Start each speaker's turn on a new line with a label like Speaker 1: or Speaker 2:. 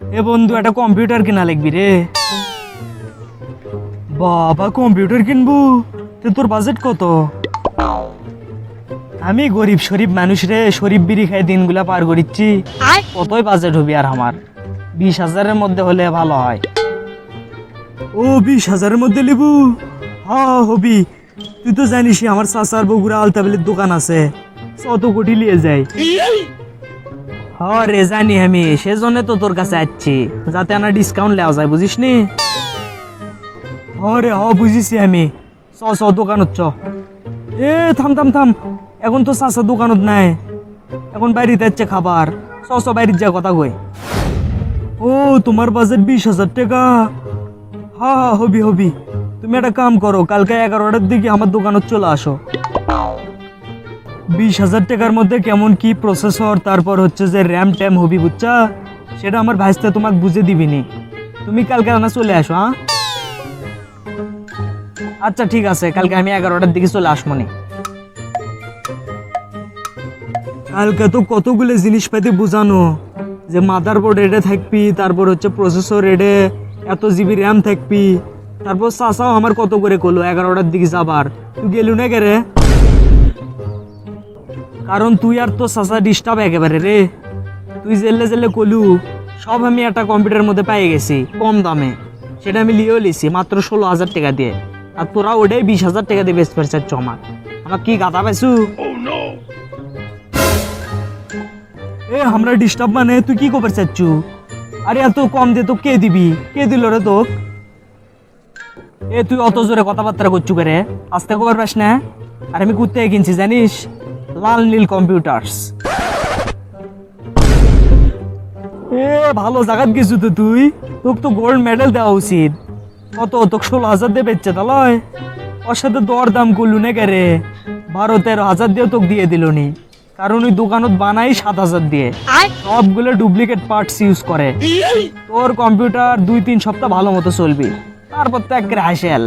Speaker 1: এ বন্ধু একটা কম্পিউটার কিনা লাগবি রে। বাবা কম্পিউটার কিনবো? তোর বাজেট কত? আমি গরিব শরীফ মানুষ রে, শরীফ বিড়ি খাই দিনগুলা পার করিচ্ছি। কতই বাজেট হবি আর আমার? 20,000-এর মধ্যে হলে ভালো হয়। ও 20,000-এর মধ্যে লিবু? হ্যাঁ হবি। তুই তো জানিস আমার চাচার বগুড়া আলতাবেলের দোকান আছে, কত কোটি লিয়ে যায়। হ্যাঁ রে জানি আমি, সেজন্য তো তোর কাছে আসছি, যাতে আমার ডিসকাউন্ট লেওয়া যায়, বুঝিস নি? হ্যাঁ রে হ বুঝিছি আমি। চ দোকানত চ। এ থাম থাম থাম, এখন তো চাচা দোকানত নাই, এখন বাইরে যাচ্ছে খাবার। চ বাইরে যা কথা কই। ও তোমার বাজেট 20,000 টাকা? হ্যাঁ হবি হবি। তুমি একটা কাম করো, কালকে 11টার দিকে আমার দোকানত চলে আসো। 20,000 টাকার মধ্যে কেমন কি প্রসেসর, তারপর হচ্ছে যে র্যাম ট্যাম হবি বুঝছা, সেটা আমার ভাইস্তে তোমাকে বুঝে দিবিনি। তুমি কালকে রান্না চলে আসো। হ্যাঁ আচ্ছা ঠিক আছে, কালকে আমি 11টার দিকে চলে আসবো নি। কালকে তো কতগুলো জিনিসপাতি বুঝানো, যে মাদারবোর্ড এডে থাকবি, তারপর হচ্ছে প্রসেসর এডে এত জিবি র্যাম থাকবি, তারপর চাচাও আমার কত করে কলো 11টার দিকে যাবার। তুই গেলু না কে রে? কারণ তুই আর তো চাচা ডিস্টার্ব একেবারে রে। তুই জেলে জেলে কলু সব আমি একটা কম্পিউটারের মধ্যে পেয়ে গেছি কম দামে, সেটা আমি লিয়েও লিছি মাত্র 16,000 টাকা দিয়ে। আর তোরা ওটাই 20,000 টাকা দিয়ে বেশ পেরেছ আমার। আমার কি গাদা পাইছু? এ আমরা ডিস্টার্ব মানে তুই কি করতে চাচ্ছু? আরে এত কম দিয়ে তো কে দিবি? কে দিল রে তোক? এ তুই অত জোরে কথাবার্তা করছু কে রে? আস্তে খবর পাস না? আর আমি কোথায় কিনছি জানিস? লাল নীল কম্পিউটার্স। এ ভালো জায়গাত গেছু তো তুই, তোক তো গোল্ড মেডেল দেওয়া উচিত। কত তোক 16,000 দিয়ে বেচছে তালয়? ওর সাথে দর দাম করলু না কে রে? 12-13,000 দিয়ে তোক দিয়ে দিল নি, কারণ ওই দোকানত বানাই 7,000 দিয়ে। সবগুলো ডুপ্লিকেট পার্টস ইউজ করে। তোর কম্পিউটার 2-3 সপ্তাহ ভালো মতো চলবি, তারপর তো একেবারে হাসেল।